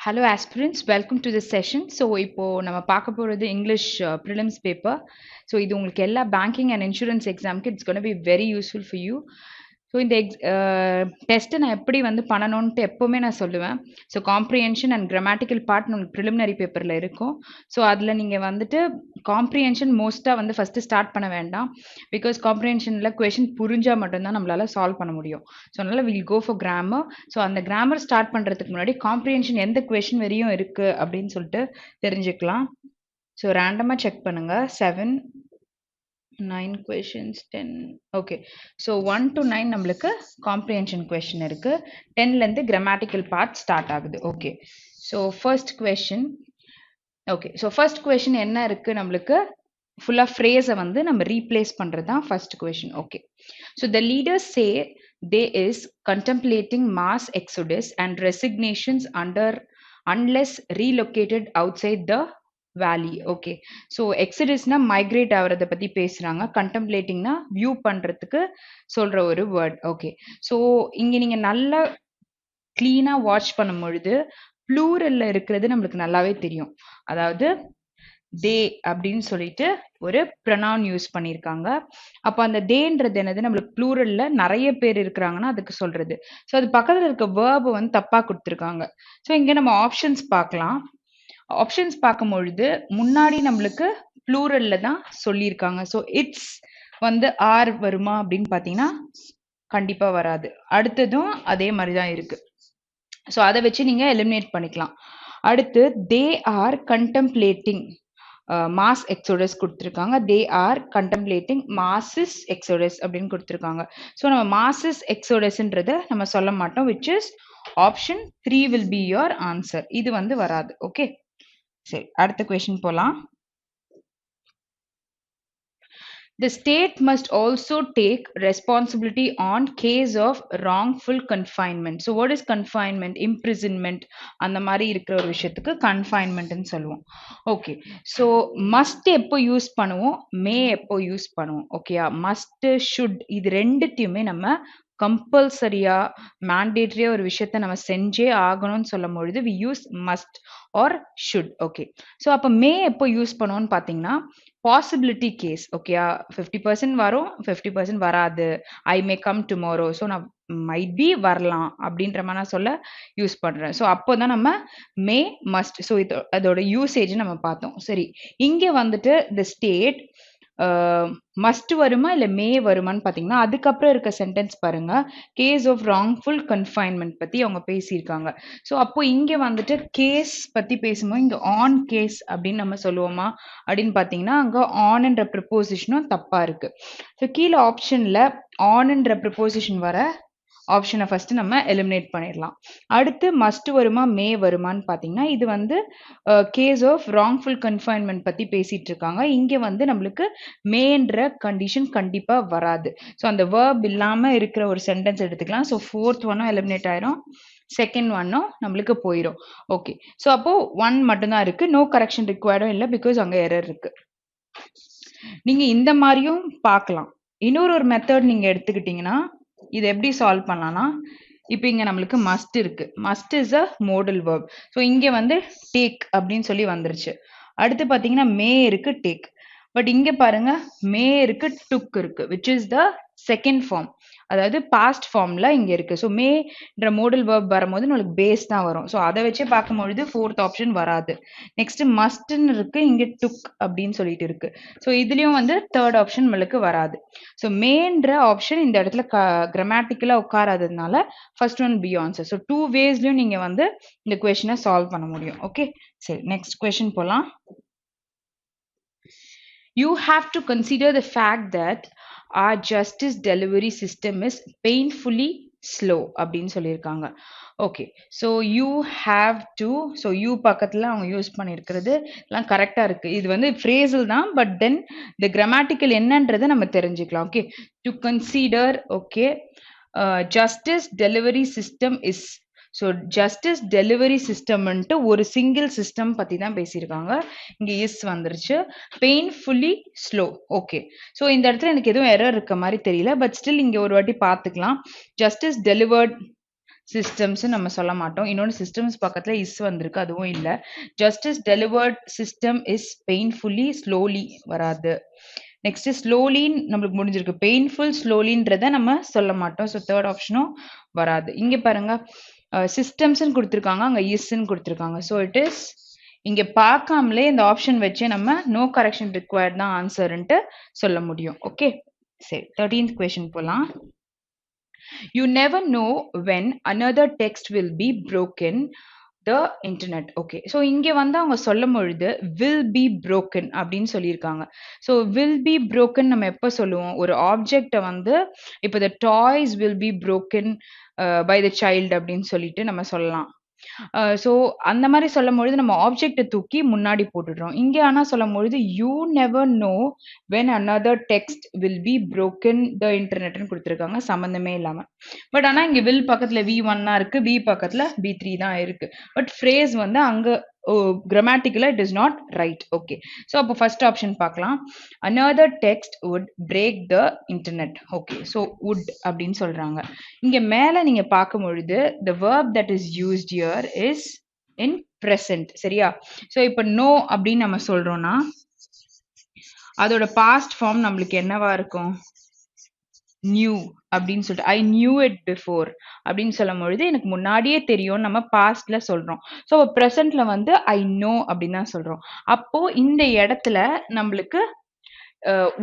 Hello aspirants, welcome to this session. So இப்போ நம்ம பார்க்க போறது English prelims paper. So இது உங்களுக்கு எல்லா banking and insurance examக்கு it's going to be very useful for you. So இந்த டெஸ்ட்டை நான் எப்படி வந்து பண்ணணுன்ட்டு எப்போவுமே நான் சொல்லுவேன். So comprehension and grammatical part உங்களுக்கு ப்ரிலிமினரி பேப்பரில் இருக்கும். ஸோ அதில் நீங்கள் வந்துட்டு காம்ப்ரிஹென்ஷன் மோஸ்ட்டாக வந்து ஃபஸ்ட்டு ஸ்டார்ட் பண்ண வேண்டாம். பிகாஸ் காம்ப்ரிஹென்ஷனில் கொஷின் புரிஞ்சால் மட்டும்தான் நம்மளால் சால்வ் பண்ண முடியும். ஸோ அதனால் will go for grammar. So அந்த கிராமர் ஸ்டார்ட் பண்ணுறதுக்கு முன்னாடி காம்ப்ரிஹென்ஷன் எந்த கொஷின் வரையும் இருக்குது அப்படின்னு சொல்லிட்டு தெரிஞ்சுக்கலாம். ஸோ ரேண்டமாக செக் பண்ணுங்கள். 7 9 questions 10 okay so 1 to 9 நம்மளுக்கு comprehension question இருக்கு 10 ல இருந்து grammatical part start ஆகுது okay so first question okay so first question என்ன இருக்கு நம்மளுக்கு full of phrase வந்து நம்ம replace பண்றது தான் first question okay so the leaders say they is contemplating mass exodus and resignations unless relocated outside the வேலி okay so எக்ஸிடஸ்னா migrate ஆகிறத பற்றி பேசுகிறாங்க கண்டெம்ப்ளேட்டிங்னா வியூ பண்ணுறதுக்கு சொல்கிற ஒரு வேர்ட் ஓகே ஸோ இங்கே நீங்கள் நல்லா க்ளீனாக வாட்ச் பண்ணும் பொழுது ப்ளூரலில் இருக்கிறது நம்மளுக்கு நல்லாவே தெரியும் அதாவது தே அப்படின்னு சொல்லிட்டு ஒரு ப்ரொனவுன் யூஸ் பண்ணியிருக்காங்க அப்போ அந்த தேன்றது என்னது நம்மளுக்கு ப்ளூரலில் நிறைய பேர் இருக்கிறாங்கன்னா அதுக்கு சொல்கிறது ஸோ அது பக்கத்தில் இருக்க வேர்பை வந்து தப்பாக கொடுத்துருக்காங்க ஸோ இங்கே நம்ம ஆப்ஷன்ஸ் பார்க்கலாம் ஆப்ஷன்ஸ் பார்க்கும் பொழுது முன்னாடி நம்மளுக்கு ப்ளூரல்ல தான் சொல்லியிருக்காங்க ஸோ இட்ஸ் வந்து ஆர் வருமா அப்படின்னு பார்த்தீங்கன்னா கண்டிப்பா வராது அடுத்ததும் அதே மாதிரி தான் இருக்கு ஸோ அதை வச்சு நீங்க எலிமினேட் பண்ணிக்கலாம் அடுத்து தே ஆர் கண்டெம்ப்ளேட்டிங் மாஸ் எக்ஸோடஸ் கொடுத்துருக்காங்க தே ஆர் கண்டெம்ப்ளேட்டிங் மாசிஸ் எக்ஸோடஸ் அப்படின்னு கொடுத்துருக்காங்க ஸோ நம்ம மாசிஸ் எக்ஸோடஸ்ன்றதை நம்ம சொல்ல மாட்டோம் which is option 3 will be your answer இது வந்து வராது ஓகே சரி அடுத்த கொஸ்டின் போலாம் The state must also take responsibility on case of wrongful confinement. So what is confinement? Imprisonment அந்த மாதிரி இருக்கிற ஒரு விஷயத்துக்கு confinementன்னு சொல்லுவோம் ஓகே ஸோ must எப்போ யூஸ் பண்ணுவோம் மே எப்போ யூஸ் பண்ணுவோம் ஓகேயா must should இது ரெண்டுத்தையுமே நம்ம கம்பல்சரியா மேண்டேட்டரியா ஒரு விஷயத்த நம்ம செஞ்சே ஆகணும்னு சொல்லும் பொழுது we use must or should okay so அப்போ மே எப்போ யூஸ் பண்ணுவோம்னு பார்த்தீங்கன்னா பாசிபிலிட்டி கேஸ் ஓகேயா 50% வரும் 50% வராது ஐ மே கம் டுமாரோ ஸோ நான் மைட் பி வரலாம் அப்படின்ற மாதிரி நான் சொல்ல யூஸ் பண்றேன் ஸோ அப்போதான் நம்ம மே மஸ்ட் ஸோ அதோட யூசேஜ் நம்ம பார்த்தோம் சரி இங்கே வந்துட்டு த ஸ்டேட் மஸ்ட் வருமா இல்லை மே வருமான்னு பார்த்தீங்கன்னா அதுக்கப்புறம் இருக்க சென்டென்ஸ் பாருங்க கேஸ் ஆஃப் ராங்ஃபுல் கன்ஃபைன்மெண்ட் பற்றி அவங்க பேசியிருக்காங்க ஸோ அப்போ இங்கே வந்துட்டு கேஸ் பற்றி பேசும்போது இங்கே ஆன் கேஸ் அப்படின்னு நம்ம சொல்லுவோமா அப்படின்னு பார்த்தீங்கன்னா அங்கே ஆன்ன்ற ப்ரிப்போசிஷனும் தப்பாக இருக்கு ஸோ கீழே ஆப்ஷனில் ஆன்ன்ற ப்ரிப்போசிஷன் வர ஆப்ஷனை ஃபர்ஸ்ட் நம்ம எலிமினேட் பண்ணிடலாம் அடுத்து மஸ்ட் வருமா மே வருமான்னு பார்த்தீங்கன்னா இது வந்து கேஸ் ஆஃப் ராங்ஃபுல் கன்ஃபைன்மெண்ட் பற்றி பேசிட்டு இருக்காங்க இங்கே வந்து நம்மளுக்கு மேன்ற கண்டிஷன் கண்டிப்பாக வராது ஸோ அந்த வேர்ப் இல்லாமல் இருக்கிற ஒரு சென்டென்ஸ் எடுத்துக்கலாம் ஸோ ஃபோர்த் ஒன்னும் எலிமினேட் ஆயிரும் செகண்ட் ஒன்னும் நம்மளுக்கு போயிடும் ஓகே ஸோ அப்போ 1 மட்டும்தான் இருக்கு நோ கரெக்ஷன் ரிக்வயர்டும் இல்லை பிகாஸ் அங்கே எரர் இருக்கு நீங்க இந்த மாதிரியும் பார்க்கலாம் இன்னொரு மெத்தட் நீங்க எடுத்துக்கிட்டீங்கன்னா இது எப்படி சால்வ் பண்ணலாம்னா இப்போ இங்க நம்மளுக்கு மஸ்ட் இருக்கு must is a modal verb so இங்க வந்து டேக் அப்படின்னு சொல்லி வந்துருச்சு அடுத்து பாத்தீங்கன்னா மே இருக்கு டேக் பட் இங்க பாருங்க மே இருக்கு டுக் இருக்கு which is the second form அதாவது பாஸ்ட் ஃபார்ம்ல இங்க இருக்கு ஸோ மேன்ற மோடல் வேர்ப் வரும்போது நம்மளுக்கு பேஸ் தான் வரும் ஸோ அதை வச்சே பார்க்கும்பொழுது ஃபோர்த் ஆப்ஷன் வராது நெக்ஸ்ட் மஸ்ட்னு இருக்கு இங்க டுக் அப்படின்னு சொல்லிட்டு இருக்கு ஸோ இதுலயும் வந்து தேர்ட் ஆப்ஷன் நம்மளுக்கு வராது ஸோ மேன்ற ஆப்ஷன் இந்த இடத்துல கிராமட்டிக்கலா உட்காராததுனால first one B answer so 2 வேஸ்லயும் நீங்க வந்து இந்த கொஸ்டினை சால்வ் பண்ண முடியும் ஓகே சரி நெக்ஸ்ட் கொஸ்டின் போலாம் You have to consider the fact that our justice delivery system is painfully slow அப்படின்னு சொல்லியிருக்காங்க okay so you have to so you பக்கத்தில் அவங்க யூஸ் பண்ணியிருக்கிறது எல்லாம் கரெக்டாக இருக்குது இது வந்து ஃப்ரேஸில் தான் பட் தென் இந்த கிராமட்டிக்கல் என்னன்றதை நம்ம தெரிஞ்சுக்கலாம் okay to consider okay justice delivery system is so justice delivery சிஸ்டம்ன்ட்டு ஒரு சிங்கிள் சிஸ்டம் பற்றி தான் பேசியிருக்காங்க இங்கே இஸ் வந்துருச்சு பெயின்ஃபுல்லி ஸ்லோ ஓகே ஸோ இந்த இடத்துல எனக்கு எதுவும் எரர் இருக்க மாதிரி தெரியல பட் ஸ்டில் இங்கே ஒரு வாட்டி பார்த்துக்கலாம் ஜஸ்டிஸ் டெலிவர்ட் சிஸ்டம்ஸ் நம்ம சொல்ல மாட்டோம். இன்னொன்னு சிஸ்டம்ஸ் பக்கத்துல இஸ் வந்திருக்கு, அதுவும் இல்ல. Justice delivered system is painfully slowly வராது. நெக்ஸ்ட் ஸ்லோலின்னு நம்மளுக்கு முடிஞ்சிருக்கு. பெயின்ஃபுல் ஸ்லோலின்றத நம்ம சொல்ல மாட்டோம். ஸோ தேர்ட் ஆப்ஷனும் வராது. இங்க பாருங்க சிஸ்டம்ஸ்ன்னு கொடுத்துருக்காங்க, அங்க இஸ்ன்னு கொடுத்துருக்காங்க. ஸோ இட் இஸ் இங்க பார்க்காமலே இந்த ஆப்ஷன் வச்சு நம்ம நோ கரெக்ஷன் ரிக்வயர்ட் தான் ஆன்சர்ன்ட்டு சொல்ல முடியும். ஓகே, சரி 13th கொஸ்டின் போலாம். You never know when another text will be broken the internet. Okay, so இங்க வந்து அவங்க சொல்லும் பொழுது will be broken அப்படின்னு சொல்லியிருக்காங்க. So will be broken நம்ம எப்ப சொல்லுவோம்? ஒரு ஆப்ஜெக்ட வந்து இப்போ the toys will be broken by the child அப்படின்னு சொல்லிட்டு நம்ம சொல்லலாம். ஸோ அந்த மாதிரி சொல்லும்பொழுது நம்ம ஆப்ஜெக்ட்டை தூக்கி முன்னாடி போட்டுடுறோம். இங்கே ஆனால் சொல்லும்பொழுது you never know when another text will be broken த இன்டர்நெட்னு கொடுத்துருக்காங்க, சம்மந்தமே இல்லாமல். பட் ஆனால் இங்கே வில் பக்கத்தில் V1 தான் இருக்குது, V பக்கத்தில் V3 தான் இருக்குது. பட் ஃப்ரேஸ் வந்து அங்கே கிராமட்டிக்கலா it is not right. Okay, so அப்போ ஃபர்ஸ்ட் ஆப்ஷன் பார்க்கலாம். Another text would break the internet. Okay, so would அப்படின்னு சொல்றாங்க. இங்க மேல நீங்க பார்க்கும் பொழுது the verb that is used here is in present. சரியா? ஸோ இப்போ நோ அப்படின்னு நம்ம சொல்றோம்னா அதோட பாஸ்ட் ஃபார்ம் நம்மளுக்கு என்னவா இருக்கும்? நியூ அப்படின்னு சொல்லிட்டு ஐ நியூ இட் பிஃபோர் அப்படின்னு சொல்லும் பொழுது எனக்கு முன்னாடியே தெரியும் நம்ம பாஸ்ட்ல சொல்றோம். ஸோ ப்ரெசென்ட்ல வந்து ஐ நோ அப்படின்னு தான் சொல்றோம். அப்போ இந்த இடத்துல நம்மளுக்கு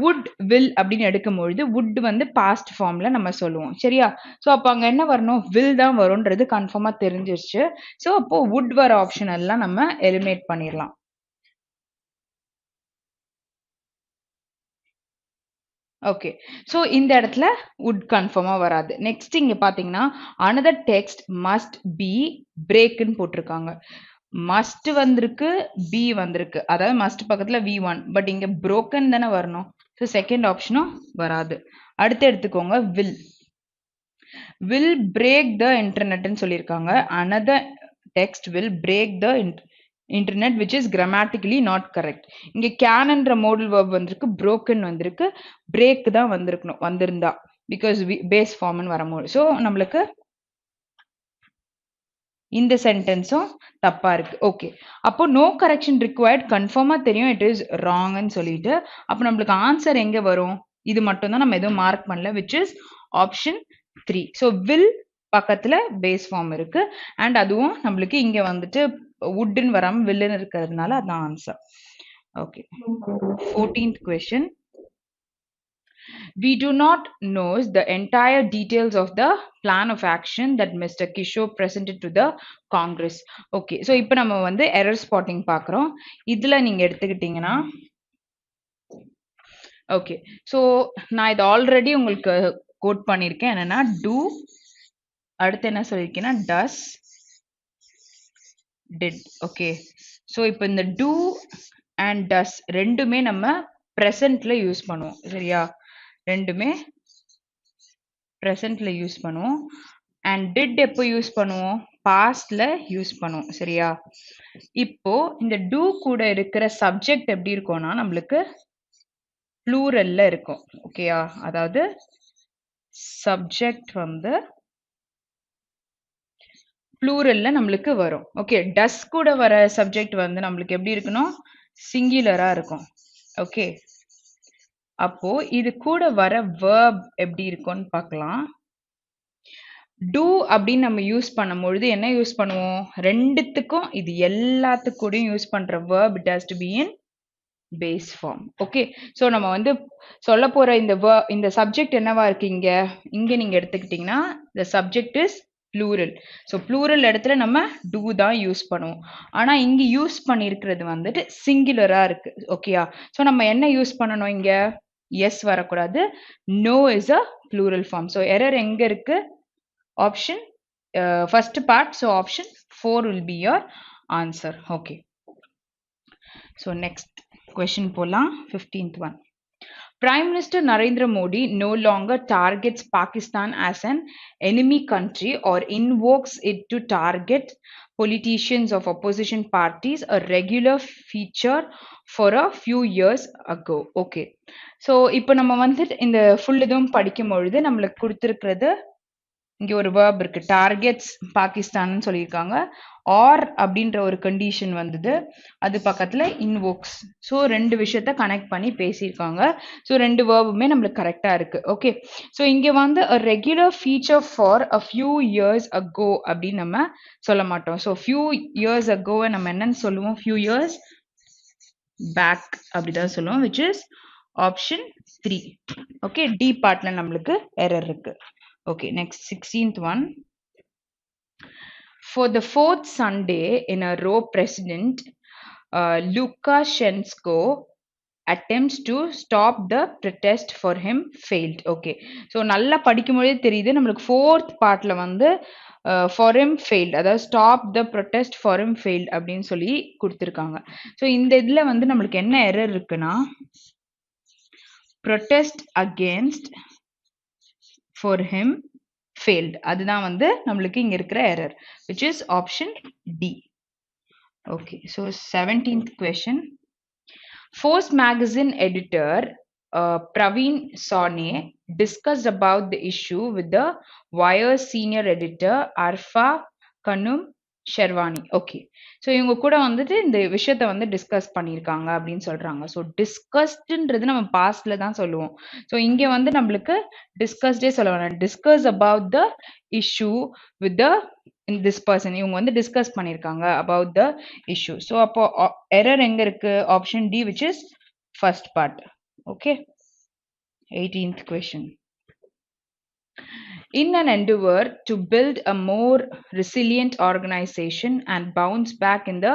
வுட் வில் அப்படின்னு எடுக்கும் பொழுது வுட் வந்து பாஸ்ட் ஃபார்ம்ல நம்ம சொல்லுவோம். சரியா? ஸோ அப்போ அங்க என்ன வரணும்? வில் தான் வரும்ன்றது கன்ஃபார்மா தெரிஞ்சிருச்சு. ஸோ அப்போ வுட் வர ஆப்ஷன் எல்லாம் நம்ம எலிமினேட் பண்ணிடலாம். ஓகே, ஸோ இந்த இடத்துல வுட் கன்ஃபார்மா வராது. நெக்ஸ்ட் இங்க பாத்தீங்கன்னா அனதர் டெக்ஸ்ட் மஸ்ட் பி பிரேக்னு போட்டிருக்காங்க. மஸ்ட் வந்திருக்கு, பி வந்திருக்கு, அதாவது மஸ்ட் பக்கத்துல V1, பட் இங்க broken தானே வரணும். ஸோ செகண்ட் ஆப்ஷனும் வராது. அடுத்து எடுத்துக்கோங்க will break the internetன்னு சொல்லியிருக்காங்க. another text will break the internet which is grammatically not correct. இங்க canன்ற modal verb வந்திருக்கு, broken வந்திருக்கு, break தான் வந்திருக்கணும் வந்திருந்தா, because base formன்னு வரும்போது. ஸோ நம்மளுக்கு இந்த சென்டென்ஸும் தப்பா இருக்கு. ஓகே, அப்போ நோ கரெக்ஷன் ரிக்வயர்ட் கன்ஃபார்மா தெரியும் இட் இஸ் ராங்னு சொல்லிட்டு. அப்போ நம்மளுக்கு ஆன்சர் எங்க வரும்? இது மட்டும் தான் நம்ம எதுவும் மார்க் பண்ணல, which is option 3. So will பக்கத்துல பேஸ் ஃபார்ம் இருக்கு, அண்ட் அதுவும் நம்மளுக்கு இங்க வந்துட்டு வுட்னு வராம வில்லுன்னு இருக்கிறதுனால அதான் answer. Okay, 14th question. We do not know the entire details of the plan of action that Mr. Kishore presented to the Congress. Okay, so இப்போ நம்ம வந்து error spotting பார்க்குறோம். இதுல நீங்க எடுத்துக்கிட்டீங்கன்னா ஓகே, ஸோ நான் இது ஆல்ரெடி உங்களுக்கு கோட் பண்ணியிருக்கேன். என்னன்னா do, அடுத்து என்ன சொல்லியிருக்கேன்னா does, did. ஓகே, ஸோ இப்போ இந்த do and does ரெண்டுமே நம்ம ப்ரெசன்ட்ல யூஸ் பண்ணுவோம். சரியா? ரெண்டுமே ப்ரெசன்ட்ல யூஸ் பண்ணுவோம். அண்ட் டிட் எப்போ யூஸ் பண்ணுவோம்? பாஸ்ட்ல யூஸ் பண்ணுவோம். சரியா? இப்போ இந்த டூ கூட இருக்கிற சப்ஜெக்ட் எப்படி இருக்கும்னா நம்மளுக்கு ப்ளூரல்ல இருக்கும். ஓகேயா? அதாவது சப்ஜெக்ட் வந்து ப்ளூரல்ல நம்மளுக்கு வரும். ஓகே, டஸ் கூட வர சப்ஜெக்ட் வந்து நம்மளுக்கு எப்படி இருக்கணும்? சிங்குலரா இருக்கும். ஓகே, அப்போ இது கூட வர verb எப்படி இருக்கும்னு பார்க்கலாம். do அப்படின்னு நம்ம யூஸ் பண்ணும்பொழுது என்ன யூஸ் பண்ணுவோம்? ரெண்டுத்துக்கும் இது எல்லாத்துக்கூடயும் யூஸ் பண்ற verb it has to be in base form. Okay, so நம்ம வந்து சொல்ல போற இந்த சப்ஜெக்ட் என்னவா இருக்கு? இங்க இங்க நீங்க எடுத்துக்கிட்டீங்கன்னா the subject is plural. So plural இடத்துல நம்ம do தான் யூஸ் பண்ணுவோம். ஆனா இங்க யூஸ் பண்ணியிருக்கிறது வந்துட்டு சிங்குலரா இருக்கு. ஓகேயா? ஸோ நம்ம என்ன யூஸ் பண்ணணும்? இங்க எஸ் வரக்கூடாது, no is a plural form. So error எங்க இருக்கு? Option first part. So option 4 will be your answer. Okay, so next question போலாம். 15th one. Prime Minister Narendra Modi no longer targets Pakistan as an enemy country or invokes it to target politicians of opposition parties, a regular feature for a few years ago. Okay, so இப்போ நம்ம வந்து இந்த full இதுவும் படிக்கும் பொழுது நம்மளுக்கு கொடுத்திருக்கிறது இங்க ஒரு verb இருக்கு. டார்கெட்ஸ் பாகிஸ்தான்னு சொல்லியிருக்காங்க. ஆர் அப்படின்ற ஒரு கண்டிஷன் வந்தது. அது பக்கத்துல இன்வோக்ஸ். ஸோ 2 விஷயத்த கனெக்ட் பண்ணி பேசியிருக்காங்க. ஸோ 2 வேர்புமே நம்மளுக்கு கரெக்டா இருக்கு. ஓகே. ஸோ இங்க வந்து a regular feature for a few years ago அப்படின்னு நம்ம சொல்ல மாட்டோம். ஸோ few years ago நம்ம என்னன்னு சொல்லுவோம்? few years back அப்படிதான் சொல்லுவோம், which is option 3. Okay. D பார்ட்ல நம்மளுக்கு எரர் இருக்கு. Okay, next 16th one. For the fourth Sunday in a row, President Lukashenko attempts to stop the protest for him failed. Okay. So நல்லா படிக்கும்போதே தெரியுது நம்மளுக்கு fourth partல வந்து for him failed, அதாவது stop the protest for him failed அப்படின்னு சொல்லி கொடுத்துருக்காங்க. So இந்த இதுல வந்து நம்மளுக்கு என்ன எரர் இருக்குன்னா protest against for him failed. அதுதான் வந்து நம்மளுக்கு இங்க இருக்கிற error, which is option D. Okay, so 17th question. Force magazine editor Praveen Sone discussed about the issue with the Wire's senior editor Arfa Kanum sherwani. Okay. So இவங்க கூட வந்துட்டு இந்த விஷயத்த வந்து டிஸ்கஸ் பண்ணியிருக்காங்க அப்படின்னு சொல்றாங்க. ஸோ டிஸ்கஸ்டுன்றது நம்ம பாஸ்ட்ல தான் சொல்லுவோம். ஸோ இங்க வந்து நம்மளுக்கு டிஸ்கஸ்டே சொல்ல வேணாம். Discuss about the issue with the this person. இவங்க வந்து டிஸ்கஸ் பண்ணியிருக்காங்க அபவுட் த இஷ்யூ. ஸோ அப்போ எரர் எங்க இருக்கு? Option D, which is first part. Okay. 18th question. In an endeavor to build a more resilient organization and bounce back in the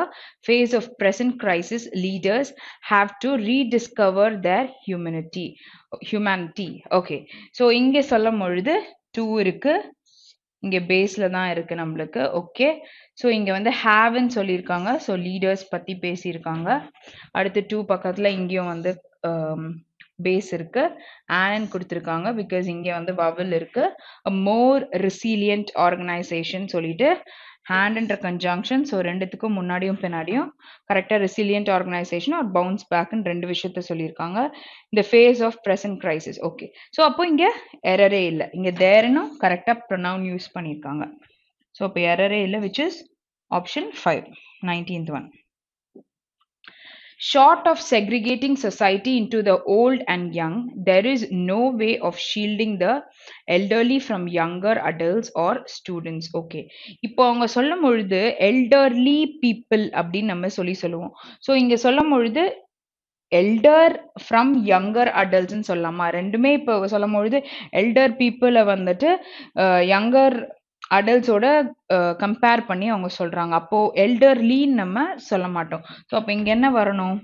face of present crisis, leaders have to rediscover their humanity. Okay. So இங்க சொல்லும் பொழுது 2 இருக்கு. இங்க பேஸ்ல தான் இருக்கு நம்மளுக்கு. Okay. So இங்க வந்து ஹேவ்ன்னு சொல்லியிருக்காங்க. ஸோ லீடர்ஸ் பத்தி பேசியிருக்காங்க. அடுத்து 2 பக்கத்துல இங்கேயும் வந்து பேஸ் இருக்கு. and கொடுத்துருக்காங்க பிகாஸ் இங்க வந்து வவல் இருக்கு. a more resilient organization சொல்லிட்டு hand என்ற கன்ஜங்ஷன். ஸோ ரெண்டுத்துக்கும் முன்னாடியும் பின்னாடியும் கரெக்டா ரெசிலியன்ட் ஆர்கனைசேஷன் ஒரு பவுன்ஸ் பேக்னு 2 விஷயத்த சொல்லியிருக்காங்க. இந்த face of present crisis. Okay. So அப்போ இங்க எரரே இல்லை. இங்க தேர்னும் கரெக்டா ப்ரொனவுன் யூஸ் பண்ணியிருக்காங்க. ஸோ அப்போ எரரே இல்லை, which is option 5. 19th one. Short of segregating society into the old and young, there is no way of shielding the elderly from younger adults or students. Okay. இப்போ அவங்க சொல்லும் பொழுது elderly people அப்படின்னு நம்ம சொல்லுவோம். So இங்க சொல்லும் பொழுது எல்டர் ஃப்ரம் யங்கர் அடல்ட்ஸ்ன்னு சொல்லலாமா? ரெண்டுமே இப்போ சொல்லும் பொழுது எல்டர் பீப்புளை வந்துட்டு யங்கர் அடல்ட்ஸோட கம்பேர் பண்ணி அவங்க சொல்றாங்க. அப்போ எல்டர்லின்னு நம்ம சொல்ல மாட்டோம். ஸோ அப்போ இங்க என்ன வரணும்?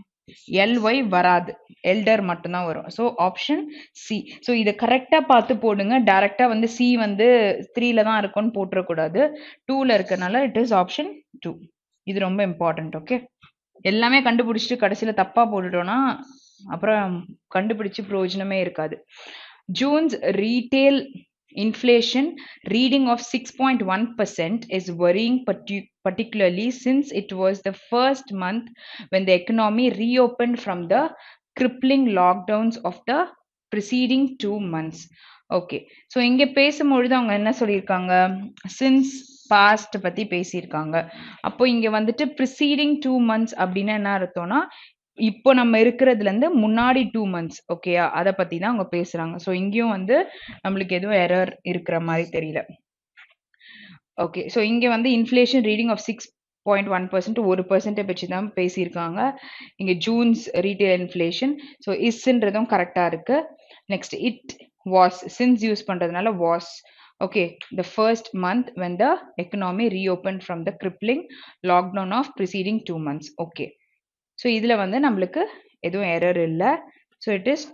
எல்ஒய் வராது, எல்டர் மட்டும்தான் வரும். So option C. ஸோ இதை கரெக்டா பார்த்து போடுங்க. டைரக்டா வந்து சி வந்து 3ல தான் இருக்கும்னு போட்டுறக்கூடாது. 2ல இருக்கனால இட் இஸ் ஆப்ஷன் 2. இது ரொம்ப இம்பார்ட்டன்ட். ஓகே. எல்லாமே கண்டுபிடிச்சிட்டு கடைசியில தப்பா போட்டுட்டோம்னா அப்புறம் கண்டுபிடிச்சு பிரயோஜனமே இருக்காது. Jones retail inflation reading of 6.1% is worrying, particularly since it was the first month when the economy reopened from the crippling lockdowns of the preceding 2 months. Okay. So இங்க பேசும்பொழுது அவங்க என்ன சொல்லியிருக்காங்க? சின்ஸ் பாஸ்ட் பத்தி பேசியிருக்காங்க. அப்போ இங்க வந்துட்டு ப்ரிசீடிங் 2 months அப்படின்னு என்ன அர்த்தம்னா இப்போ நம்ம இருக்கிறதுல இருந்து முன்னாடி 2 months. ஓகேயா? அதை பத்தி தான் அவங்க பேசுறாங்க. ஸோ இங்கேயும் வந்து நம்மளுக்கு எதுவும் எரர் இருக்கிற மாதிரி தெரியல. ஓகே. ஸோ இங்க வந்து இன்ஃப்ளேஷன் ரீடிங் ஆஃப் 6.1% 1% வச்சு தான் பேசியிருக்காங்க. இங்க ஜூன்ஸ் ரீட்டைல் இன்ஃப்ளேஷன். ஸோ இஸ்ன்றதும் கரெக்டா இருக்கு. Next it was, since use பண்றதுனால was. Okay, the first month when the economy reopened from the crippling lockdown of preceding 2 months. Okay. So இதுல வந்து நம்மளுக்கு எதுவும் எரர் இல்ல. So it is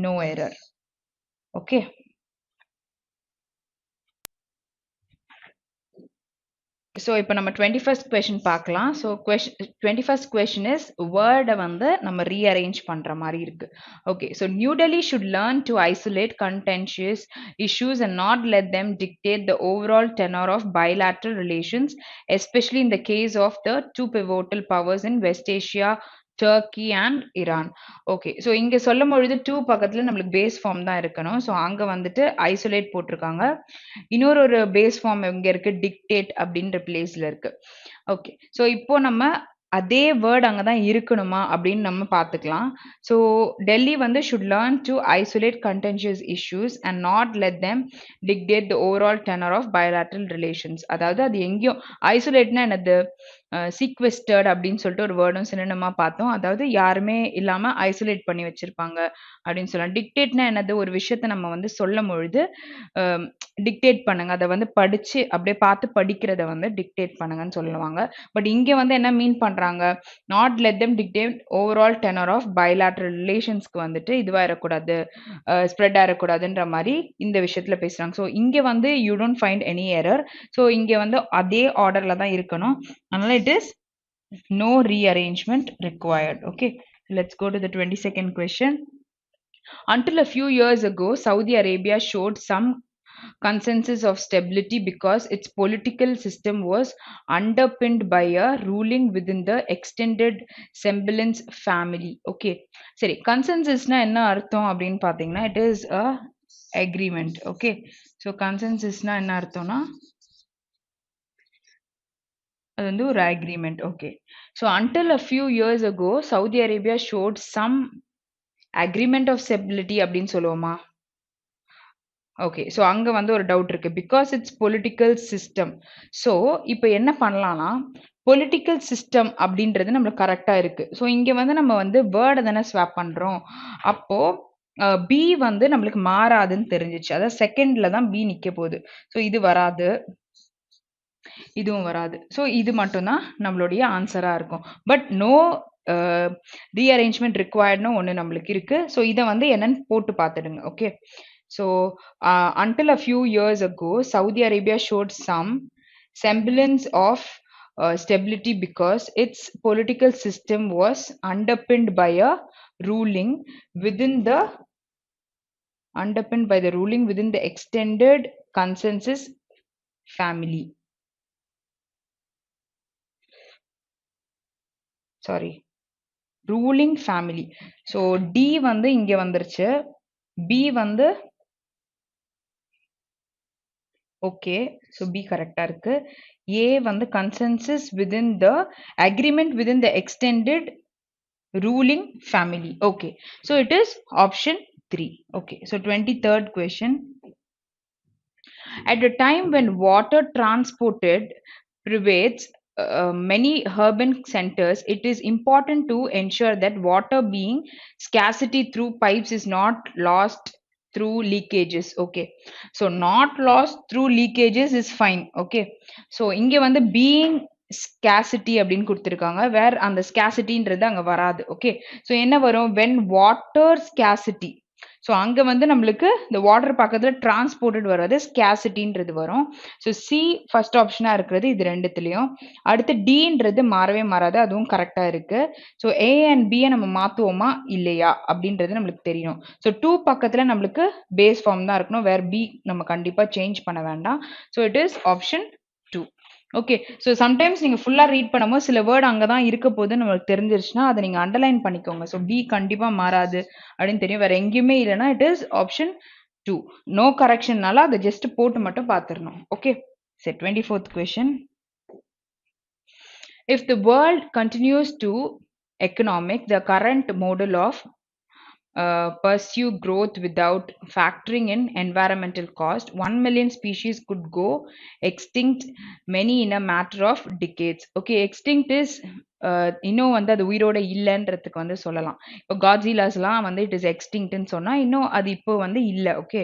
no error. Okay. So இப்போ நம்ம 21st question பார்க்கலாம். So 21st question is வேர்டை வந்து நம்ம ரீஅரேஞ்ச் பண்ணுற மாதிரி இருக்கு. Okay. So new Delhi should learn to isolate contentious issues and not let them dictate the overall tenor of bilateral relations, especially in the case of the two pivotal powers in West Asia Turkey and Iran. Okay. So இங்க சொல்லும்பொழுது 2 பக்கத்துல நம்மளுக்கு phase form தான் இருக்கணும். So அங்க வந்துட்டு isolate போட்டிருக்காங்க. இன்னொரு ஒரு பேஸ் ஃபார்ம் எங்க இருக்கு? டிக்டேட் அப்படின்ற பிளேஸ்ல இருக்கு. ஓகே. ஸோ இப்போ நம்ம அதே வேர்ட் அங்க தான் இருக்கணுமா அப்படின்னு நம்ம பார்த்துக்கலாம். ஸோ டெல்லி வந்து should learn to isolate contentious issues and not let them dictate the overall tenor of bilateral relations. அதாவது அது எங்கேயும் ஐசோலேட்னா என்னது? சீக்வெஸ்டர்ட் அப்படின்னு சொல்லிட்டு ஒரு வேர்டும் சினோனிமா பார்த்தோம். அதாவது யாருமே இல்லாம ஐசோலேட் பண்ணி வச்சிருப்பாங்க அப்படின்னு சொல்லலாம். டிக்டேட்னா என்னது? ஒரு விஷயத்த நம்ம வந்து சொல்லும் பொழுது டிக்டேட் பண்ணுங்க. அத வந்து படிச்சு அப்படியே பார்த்து படிக்கிறத வந்து டிக்டேட் பண்ணுங்கன்னு சொல்லுவாங்க. பட் இங்க வந்து என்ன மீன் பண்றாங்க? Not let them dictate overall tenor of bilateral ரிலேஷன்ஸ்க்கு வந்துட்டு இதுவா இருக்கக்கூடாது, ஸ்ப்ரெட் ஆயிறக்கூடாதுன்ற மாரி இந்த விஷயத்துல பேசுறாங்க. ஸோ இங்க வந்து you don't find any error. So இங்க வந்து அதே ஆர்டர்ல தான் இருக்கணும். அதனால it is no rearrangement required. Okay, let's go to the 22nd question. Until a few years ago, Saudi Arabia showed some consensus of stability because its political system was underpinned by a ruling within the extended semblance family. Okay, சரி, consensusனா என்ன அர்த்தம் அப்படின்னு பார்த்தீங்கன்னா it is a agreement. Okay, so consensusனா என்ன அர்த்தம்னா அது வந்து ஒரு agreement. Okay, so until a few years ago, Saudi Arabia showed some agreement of stability அப்படின்னு சொல்லுவோமா? ஓகே. ஸோ அங்க வந்து ஒரு டவுட் இருக்கு. Because it's political system. So இப்ப என்ன பண்ணலாம்னா, பொலிட்டிக்கல் சிஸ்டம் அப்படின்றது நம்மளுக்கு கரெக்ட்டா இருக்கு. ஸோ இங்க வந்து நம்ம வந்து வேர்ட தானே ஸ்வாப் பண்றோம். அப்போ பி வந்து நம்மளுக்கு மாறாதுன்னு தெரிஞ்சுச்சு. அதாவது செகண்ட்ல தான் பி நிக்க போகுது. ஸோ இது வராது. இதுவும் வராது. ஸோ இது மட்டும் தான் நம்மளுடைய ஆன்ஸரா இருக்கும். பட் நோ ரீஅரேஞ்ச்மென்ட் ரிக்வயர்ட்னு ஒண்ணு நம்மளுக்கு இருக்கு. ஸோ இத வந்து என்னன்னு போட்டு பார்த்துடுங்க. Okay. So, until a few years ago, Saudi Arabia showed some semblance of stability because its political system was underpinned by a ruling within the extended consensus family. Sorry, ruling family. So D வந்து இங்க வந்துருச்சு. B வந்து okay. So B கரெக்ட்டா இருக்கு. ஏ வந்து consensus within the agreement within the extended ruling family. Okay. So it is option 3. Okay. So 23rd question. At a time when water transported pervades many urban centers, it is important to ensure that water being scarcity through pipes is not lost through leakages. Okay. So not lost through leakages is fine. Okay. So இங்க வந்து being scarcity அப்படின்னு கொடுத்திருக்காங்க. வேர் அந்த scarcityன்றது அங்க வராது. Okay. So என்ன வரும்? when water scarcity. So அங்க வந்து நம்மளுக்கு இந்த வாட்டர் பக்கத்துல டிரான்ஸ்போர்ட்டட் வர்றது ஸ்கேசிட்டின்றது வரும். ஸோ சி ஃபர்ஸ்ட் ஆப்ஷனா இருக்கிறது இது ரெண்டுத்துலயும். அடுத்து டின்றது மாறவே மாறாது, அதுவும் கரெக்டா இருக்கு. ஸோ ஏ அண்ட் பியை நம்ம மாத்துவோமா இல்லையா அப்படின்றது நம்மளுக்கு தெரியணும். ஸோ 2 பக்கத்துல நம்மளுக்கு பேஸ் ஃபார்ம் தான் இருக்கணும், வேற பி நம்ம கண்டிப்பா சேஞ்ச் பண்ண வேண்டாம். So it is option 2. Okay. So sometimes நீங்க ஃபுல்லா ரீட் பண்ணும்போது சில வேர்ட் அங்க தான் இருக்க போகுதுன்னு நம்மளுக்கு தெரிஞ்சிருச்சுன்னா அதை நீங்க அண்டர்லைன் பண்ணிக்கோங்க. ஸோ பி கண்டிப்பா மாறாது அப்படின்னு தெரியும். வேற எங்கேயுமே இல்லைன்னா இட் இஸ் ஆப்ஷன் 2. நோ கரெக்ஷன்னால அதை ஜஸ்ட் போட்டு மட்டும் பார்த்துடணும். ஓகே. சரி, 24th question. If the world continues to economic the current model of pursue growth without factoring in environmental cost, 1 million species could go extinct, many in a matter of decades. Okay, extinct is இன்னும் வந்து அது உயிரோட இல்லைன்றதுக்கு வந்து சொல்லலாம். இப்போ காட்ஸிலாஸ்லாம் வந்து it is எக்ஸ்டிங்க்ட்னு சொன்னா இன்னும் அது இப்போ வந்து இல்லை. Okay.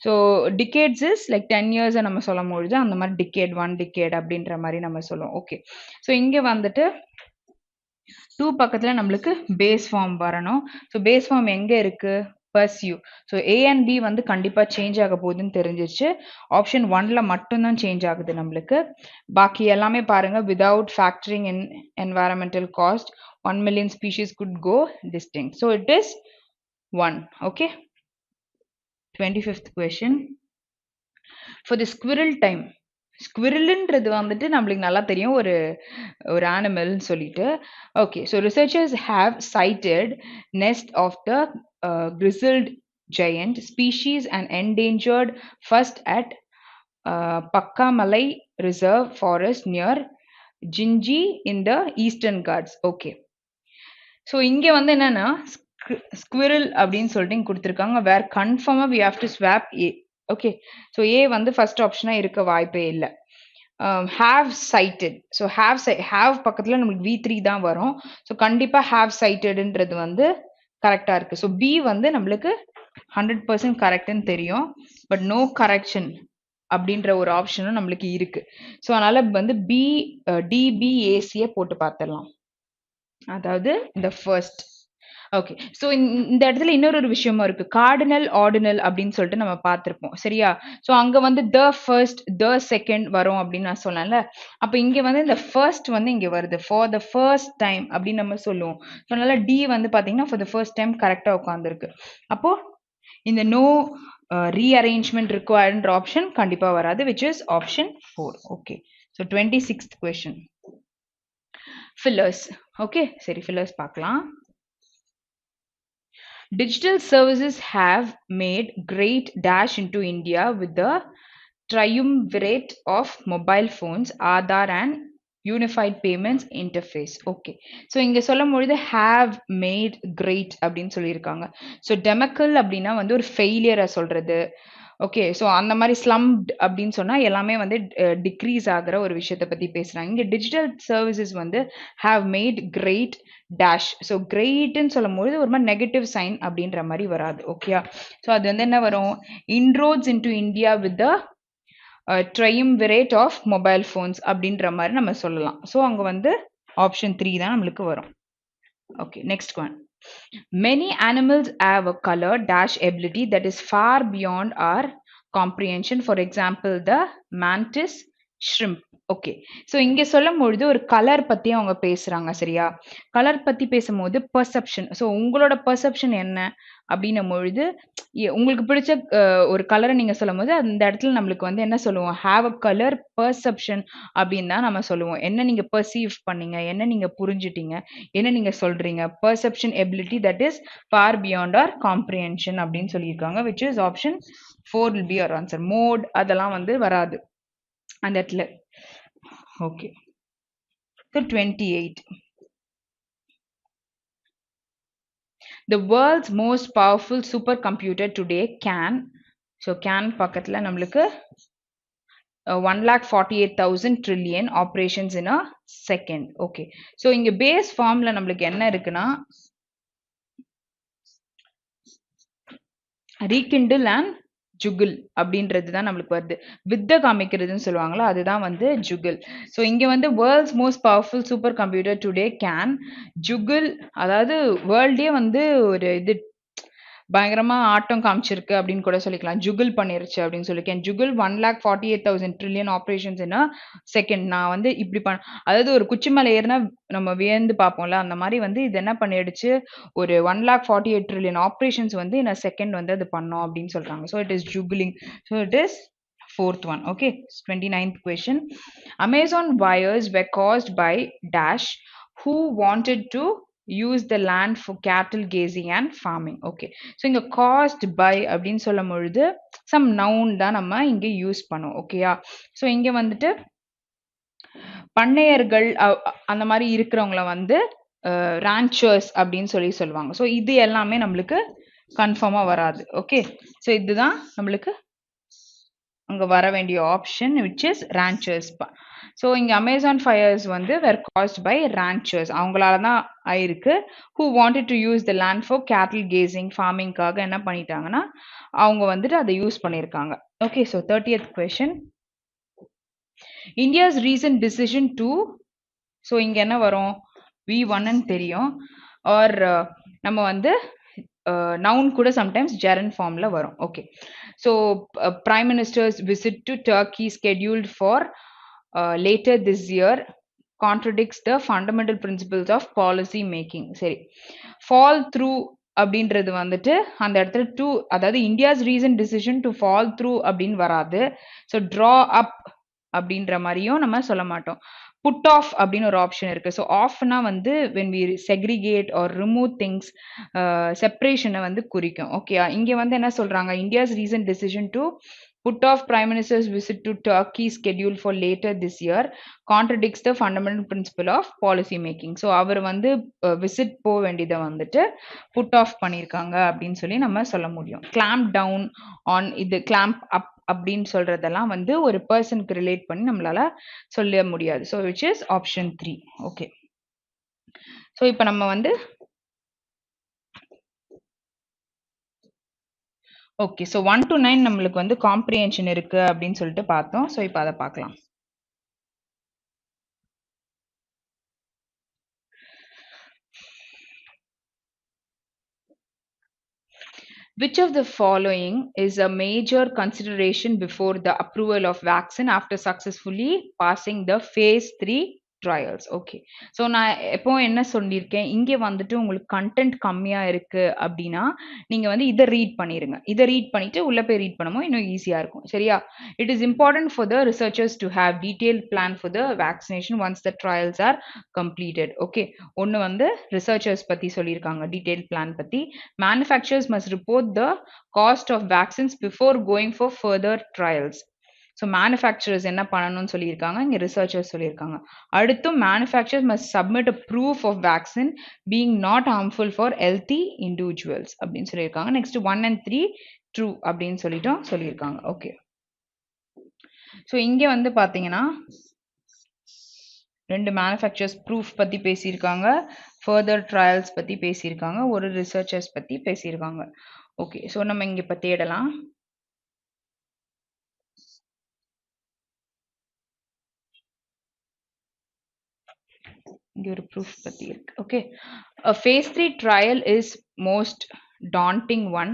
So decades is like 10 இயர்ஸை நம்ம சொல்லும் பொழுது அந்த மாதிரி டிகேட் 1 டிகேட் அப்படின்ற மாதிரி நம்ம சொல்லுவோம். ஓகே. ஸோ இங்கே வந்துட்டு 2 பக்கத்துல நம்மளுக்கு பேஸ் ஃபார்ம் வரணும். ஸோ பேஸ் ஃபார்ம் எங்க இருக்கு? பர்சியூ. ஸோ ஏ அண்ட் பி வந்து கண்டிப்பா சேஞ்ச் ஆக போகுதுன்னு தெரிஞ்சிச்சு. ஆப்ஷன் 1ல மட்டும்தான் சேஞ்ச் ஆகுது நம்மளுக்கு. பாக்கி எல்லாமே பாருங்க, without factoring in environmental cost 1 million species could go distinct. So it is 1. Okay. 25th question. For the squirrel time, ஸ்குவிரல்ன்றது வந்துட்டு நம்மளுக்கு நல்லா தெரியும் ஒரு ஒரு அனிமல்னு சொல்லிட்டு. Okay, so researchers have sighted nest of the grizzled giant species and endangered first at Pakkamalai Reserve Forest near Jinji in the Eastern Ghats. Okay. So இங்க வந்து என்னன்னா ஸ்குவிரல் அப்படின்னு சொல்லிட்டு இங்க கொடுத்துருக்காங்க. வேர் கன்ஃபார்மா we have to swap A. Okay, so A வந்து first ஆப்ஷனா இருக்க வாய்ப்பே இல்லை. ஹாவ் சைட்டட், ஸோ ஹாவ் பக்கத்துல நமக்கு V3 தான் வரும். ஸோ கண்டிப்பா ஹாவ் சைட்டட்ன்றது வந்து கரெக்டா இருக்கு. ஸோ பி வந்து நம்மளுக்கு 100% கரெக்ட்னு தெரியும். பட் நோ கரெக்ஷன் அப்படின்ற ஒரு ஆப்ஷனும் நம்மளுக்கு இருக்கு. ஸோ அதனால வந்து பி டிபிஏசியை போட்டு பார்த்துடலாம். அதாவது இந்த ஃபர்ஸ்ட். ஓகே, ஸோ இந்த இடத்துல இன்னொரு விஷயமும் இருக்கு. கார்டினல் ஆர்டினல் அப்படின்னு சொல்லிட்டு நம்ம பார்த்துருப்போம், சரியா? ஸோ அங்க வந்து த ஃபர்ஸ்ட் த செகண்ட் வரும் அப்படின்னு நான் சொன்னேன்ல. அப்போ இங்க வந்து இந்த ஃபர்ஸ்ட் வந்து இங்க வருது ஃபார் த ஃபர்ஸ்ட் டைம் அப்படின்னு நம்ம சொல்லுவோம். ஸோ அதனால டி வந்து பாத்தீங்கன்னா ஃபார் த ஃபர்ஸ்ட் டைம் கரெக்டா உட்காந்துருக்கு. அப்போ இந்த நோ ரீஅரேஞ்ச்மெண்ட் ரிக்வயர்ன்ற ஆப்ஷன் கண்டிப்பா வராது, which is option 4. Okay, so 26th question fillers. Okay, சரி, ஃபில்லர்ஸ் பார்க்கலாம். Digital services have made great dash into India with the triumvirate of mobile phones, Aadhaar and unified payments interface. Okay, so இங்க சொல்லும் பொழுது have made great அப்படின்னு சொல்லியிருக்காங்க. So டெமக்கல் அப்படின்னா வந்து ஒரு ஃபெயிலியரை சொல்றது. ஓகே, ஸோ அந்த மாதிரி ஸ்லம்ப்ட் அப்படின்னு சொன்னா எல்லாமே வந்து டிக்ரீஸ் ஆகிற ஒரு விஷயத்தை பத்தி பேசுறாங்க. இங்க டிஜிட்டல் சர்வீசஸ் வந்து have made great dash. So கிரேட்னு சொல்லும் போது ஒரு மாதிரி நெகட்டிவ் சைன் அப்படின்ற மாதிரி வராது. ஓகேயா? ஸோ அது வந்து என்ன வரும்? Inroads into India with the triumvirate of mobile phones அப்படின்ற மாதிரி நம்ம சொல்லலாம். ஸோ அங்க வந்து ஆப்ஷன் 3 தான் நம்மளுக்கு வரும். Okay, next one. Many animals have a color dash ability that is far beyond our comprehension. For example, the mantis, shrimp. Okay, so இங்க சொல்லும் பொழுது ஒரு கலர் பத்தி அவங்க பேசுறாங்க, சரியா? கலர் பத்தி பேசும்போது பெர்செப்ஷன். ஸோ உங்களோட பெர்செப்ஷன் என்ன அப்படின்னும் பொழுது உங்களுக்கு பிடிச்ச ஒரு கலரை நீங்க சொல்லும் போது அந்த இடத்துல நம்மளுக்கு வந்து என்ன சொல்லுவோம்? ஹாவ் அ கலர் பெர்செப்ஷன் அப்படின்னு தான் நம்ம சொல்லுவோம். என்ன நீங்க பெர்சீவ் பண்ணீங்க, என்ன நீங்க புரிஞ்சுட்டீங்க, என்ன நீங்க சொல்றீங்க. Perception ability that is far beyond our comprehension அப்படின்னு சொல்லியிருக்காங்க, which is option 4 will be your answer. Mode அதெல்லாம் வந்து வராது அந்த இடத்துல. Okay, so 28. The world's most powerful supercomputer today can, so can பக்கத்துல நம்மளுக்கு 1,48,000 trillion operations in a second. Okay, so இங்க base formல நம்மளுக்கு என்ன இருக்குன்னா rekindle and ஜுகில் அப்படின்றது தான் நம்மளுக்கு வருது. வித்த காமிக்கிறதுன்னு சொல்லுவாங்களா, அதுதான் வந்து ஜுகில். ஸோ இங்க வந்து world's most powerful super computer today can juggle, அதாவது வேர்ல்டே வந்து ஒரு இது பயங்கரமா ஆட்டம் காமிச்சிருக்கு அப்படின்னு கூட சொல்லிக்கலாம். ஜுகில் பண்ணிருச்சு அப்படின்னு சொல்லி. Can juggle 1,48,000 trillion operations in a second. நான் வந்து இப்படி அதாவது ஒரு குச்சி மேல ஏறினா நம்ம வியந்து பார்ப்போம்ல, அந்த மாதிரி வந்து இது என்ன பண்ணிடுச்சு, ஒரு 1,48 trillion operations வந்து in a second வந்து அது பண்ணோம் அப்படின்னு சொல்றாங்க. So it is juggling. So it is fourth one. Okay, 29th question. Amazon wires were caused by dash who wanted to use the land for cattle grazing and farming. Okay, so இங்க caused by அப்படின்னு சொல்லும் பொழுது some noun தான் நம்ம இங்க use பண்ணோம். ஓகேயா? So இங்க வந்துட்டு பண்ணையர்கள் அந்த மாதிரி இருக்கிறவங்கள வந்து ரான்ச்சர்ஸ் அப்படின்னு சொல்லுவாங்க. ஸோ இது எல்லாமே நம்மளுக்கு கன்ஃபார்மா வராது. ஓகே, ஸோ இதுதான் நம்மளுக்கு அங்க வர வேண்டிய ஆப்ஷன், விச் இஸ் ரான்ச்சர்ஸ். ஸோ இங்க அமேசான் ஃபயர்ஸ் வந்து வேர் காஸ்ட் பை ரான்ச்சர்ஸ், அவங்களால தான் ஆயிருக்கு. Who wanted to use the land for கேட்டில் கேசிங், ஃபார்மிங்காக என்ன பண்ணிட்டாங்கன்னா அவங்க வந்துட்டு அதை யூஸ் பண்ணியிருக்காங்க. Okay, so 30th question. India's recent decision to, so இங்க என்ன வரும்? V1 தெரியும். ஆர் நம்ம வந்து நவுன் கூட சம்டைம்ஸ் ஜெரண்ட் ஃபார்ம்ல வரும். Okay, so prime ministers visit to Turkey scheduled for later this year contradicts the fundamental principles of policy making. சரி, fall through அப்படின்றது வந்துட்டு அந்த இடத்துல டு, அதாவது India's recent decision to fall through அப்படின்னு வராது. ஸோ ட்ரா அப் அப்படின்ற மாரியும் நம்ம சொல்ல மாட்டோம். புட் ஆஃப் அப்படின்னு ஒரு ஆப்ஷன் இருக்கு. ஸோ ஆஃப்னா வந்து when we segregate or remove things செப்பரேஷனை வந்து குறிக்கும். ஓகே, இங்க வந்து என்ன சொல்றாங்க, India's recent decision to put off Prime Minister's visit to Turkey scheduled for later this year contradicts the fundamental principle of policy making. So அவர் வந்து visit போக வேண்டியதை வந்துட்டு புட் ஆஃப் பண்ணியிருக்காங்க அப்படின்னு சொல்லி நம்ம சொல்ல முடியும். கிளாம்ப் டவுன் ஆன் இது கிளாம்ப் அப் அப்படின்னு சொல்றதெல்லாம் வந்து ஒரு பர்சனுக்கு ரிலேட் பண்ணி நம்மளால சொல்ல முடியாது. So which is option 3. Okay, so இப்போ நம்ம வந்து ஓகே, ஸோ 1 to 9 நம்மளுக்கு வந்து காம்ப்ரிஹென்ஷன் இருக்கு அப்படின்னு சொல்லிட்டு பார்த்தோம். ஸோ இப்போ அதை பார்க்கலாம். Which of the following is a major consideration before the approval of vaccine after successfully passing the phase 3 trials? Okay, so நான் எப்போ என்ன சொல்லியிருக்கேன், இங்கே வந்துட்டு உங்களுக்கு கண்டென்ட் கம்மியாக இருக்குது அப்படின்னா நீங்கள் வந்து இதை ரீட் பண்ணிடுங்க. இதை ரீட் பண்ணிவிட்டு உள்ளே போய் ரீட் பண்ணும்போது இன்னும் ஈஸியாக இருக்கும். சரியா? It is important for the researchers to have detail plan for the vaccination once the trials are completed. Okay, ஒன்று வந்து ரிசர்ச்சர்ஸ் பற்றி சொல்லியிருக்காங்க, டீட்டெயில் பிளான் பற்றி. Manufacturers must report the cost of vaccines before going for further trials. So manufacturers என்ன பண்ணணும்னு சொல்லியிருக்காங்க, இங்கே researchers சொல்லியிருக்காங்க. அடுத்தும் manufacturers must submit a proof of vaccine being not harmful for healthy individuals அப்படின்னு சொல்லியிருக்காங்க. நெக்ஸ்ட் 1 and 3 ட்ரூ அப்படின்னு சொல்லியிருக்காங்க. ஓகே, ஸோ இங்கே வந்து பார்த்தீங்கன்னா ரெண்டு மேனுஃபேக்சர்ஸ் ப்ரூஃப் பற்றி பேசியிருக்காங்க, ஃபர்தர் ட்ரையல்ஸ் பற்றி பேசியிருக்காங்க, ஒரு ரிசர்ச்சர்ஸ் பற்றி பேசியிருக்காங்க. ஓகே, ஸோ நம்ம இங்கே இப்போ தேடலாம். இங்கே ஒரு ப்ரூஃப் பற்றி இருக்கு. Okay, a phase 3 trial is most daunting one.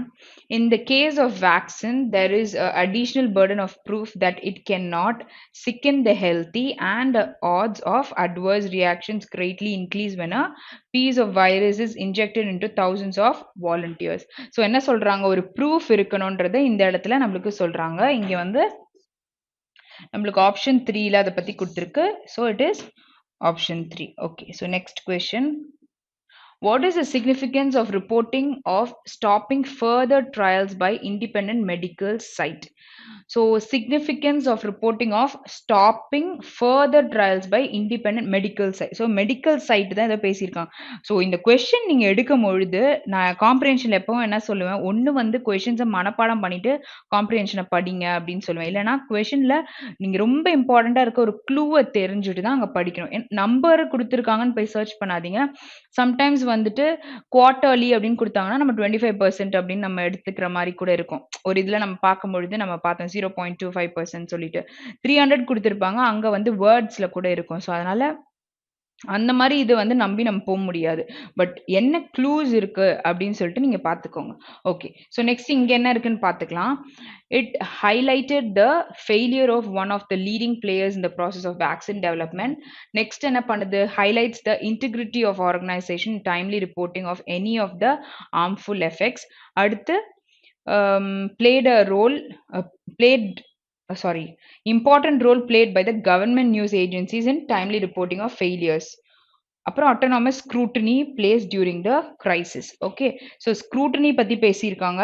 In the case of vaccine, there is a additional burden of proof that it cannot sicken the healthy, and odds of adverse reactions greatly increase when a piece of virus is injected into thousands of volunteers. So என்ன சொல்றாங்க, ஒரு proof இருக்கணுன்றதை இந்த இடத்துல நம்மளுக்கு சொல்றாங்க. இங்க வந்து நம்மளுக்கு ஆப்ஷன் 3ல அதை பத்தி கொடுத்துருக்கு. So it is option 3. Okay, so next question. What is the significance of reporting of stopping further trials by independent medical site? So significance of reporting of stopping further trials by independent medical site. So medical site தான் இதை பேசியிருக்காங்க. So இந்த question நீங்கள் எடுக்கும் பொழுது நான் comprehension எப்பவும் என்ன சொல்லுவேன், ஒன்று வந்து கொஸ்டின்ஸை மனப்பாடம் பண்ணிட்டு காம்ப்ரிஹென்ஷனை படிங்க அப்படின்னு சொல்லுவேன். இல்லைனா கொஸ்டினில் நீங்கள் ரொம்ப இம்பார்ட்டண்ட்டாக இருக்க ஒரு க்ளூவை தெரிஞ்சுட்டு தான் அங்கே படிக்கணும். நம்பர் கொடுத்துருக்காங்கன்னு போய் சர்ச் பண்ணாதீங்க. சம்டைம்ஸ் வந்துட்டு குவார்ட்டர்லி அப்படின்னு கொடுத்தாங்கன்னா நம்ம 25% அப்படின்னு நம்ம எடுத்துக்கிற மாதிரி கூட இருக்கும். ஒரு இதில் நம்ம பார்க்கும்பொழுது நம்ம பார்த்தோம் 0.25% சொல்லிட்டு 300 கொடுத்துருப்பாங்க, அங்கே வந்து வேர்ட்ஸில் கூட இருக்கும். ஸோ அதனால அந்த மாதிரி இது வந்து நம்பி நம்ம போக முடியாது. பட் என்ன க்ளூஸ் இருக்கு அப்படின்னு சொல்லிட்டு நீங்க பார்த்துக்கோங்க. ஓகே, ஸோ நெக்ஸ்ட் இங்க என்ன இருக்குன்னு பார்த்துக்கலாம். It highlighted the failure of one of the leading players in the process of vaccine development. Next என்ன பண்ணுது, highlights the integrity of organization, timely reporting of any of the harmful effects. அடுத்து played a role played sorry important role played by the government news agencies in timely reporting of failures. அப்புறம் autonomous scrutiny plays during the crisis. Okay, so scrutiny பற்றி பேசியிருக்காங்க.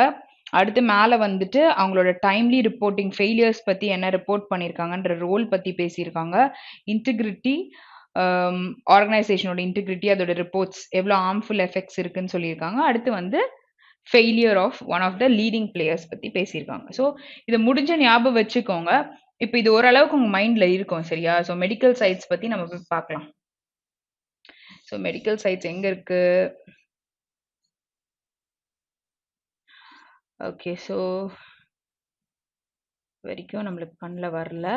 அடுத்து மேலே வந்துட்டு அவங்களோட timely reporting failures பற்றி என்ன ரிப்போர்ட் பண்ணியிருக்காங்கன்ற ரோல் பற்றி பேசியிருக்காங்க. இன்டிகிரிட்டி, ஆர்கனைசேஷனோட இன்டிகிரிட்டி, அதோட ரிப்போர்ட்ஸ் எவ்வளோ ஹார்ம்ஃபுல் எஃபெக்ட்ஸ் இருக்குன்னு சொல்லியிருக்காங்க. அடுத்து வந்து failure of one of the leading players பற்றி பேசியிருக்காங்க. ஸோ இதை முடிஞ்ச ஞாபகம் வச்சுக்கோங்க. இப்போ இது ஓரளவுக்கு உங்கள் மைண்டில் இருக்கும். சரியா? ஸோ மெடிக்கல் சைட்ஸ் பற்றி நம்ம போய் பார்க்கலாம். ஸோ மெடிக்கல் சைட்ஸ் எங்கே இருக்கு? ஓகே, ஸோ வரைக்கும் நம்மளுக்கு கண்ணில் வரல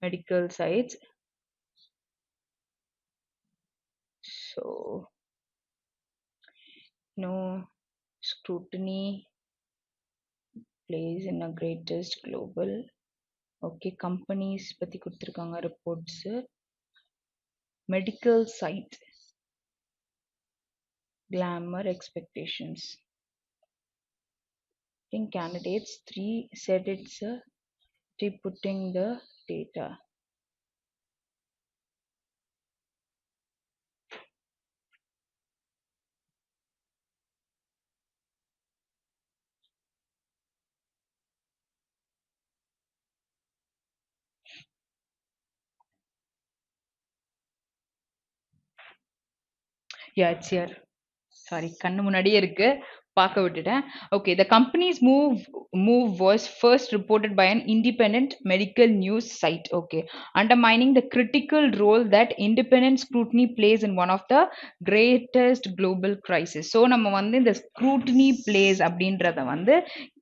medical sides. So no scrutiny place in a greatest global. Okay, companies பற்றி கொடுத்துருக்காங்க reports. Medical side glamour expectations. I think candidates 3 said it's putting the data. Yeah, it's here. Sorry, கண்ணு முன்னாடியே இருக்கு. பார்க்க விட்டுட்டேன். Okay, the company's move was first reported by an independent medical news site. Okay, undermining the critical role that independent scrutiny plays in one of the greatest global crisis. So நம்ம வந்து இந்த scrutiny plays அப்படின்றத வந்து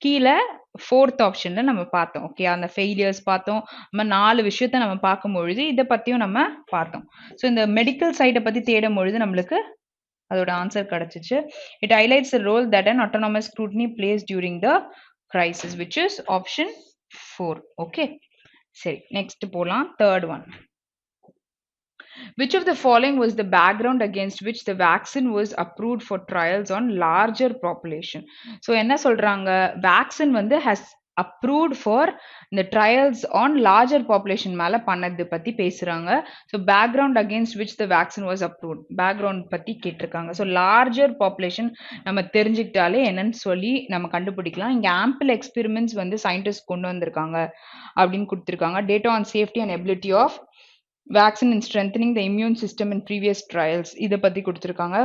கீழே fourth ஆப்ஷன்ல நம்ம பார்த்தோம். Okay, அந்த ஃபெயிலியர்ஸ் பார்த்தோம். நம்ம 4 விஷயத்த நம்ம பார்க்கும்பொழுது இதை பத்தியும் நம்ம பார்த்தோம். ஸோ இந்த மெடிக்கல் சைடை பத்தி தேடும் பொழுது நம்மளுக்கு அதோட ஆன்சர் கிடைச்சிச்சு. It highlights the role that an autonomous scrutiny place during the crisis which is option 4. Okay, சரி, நெக்ஸ்ட் போலாம். Third one. Which of the following was the background against which the vaccine was approved for trials on larger population? So என்ன சொல்றாங்க, vaccine வந்து has approved for the trials on larger population மேல பண்ணது பத்தி பேசுறாங்க. So background against which the vaccine was approved, background பத்தி கேட்டிருக்காங்க. So larger population நம்ம தெரிஞ்சுக்கிட்டாலே என்னன்னு சொல்லி நம்ம கண்டுபிடிக்கலாம். இங்க ample experiments வந்து scientists கொண்டு வந்திருக்காங்க அப்படின்னு கொடுத்திருக்காங்க. Data on safety and ability of vaccine in strengthening the immune system in previous trials இத பத்தி கொடுத்திருக்காங்க.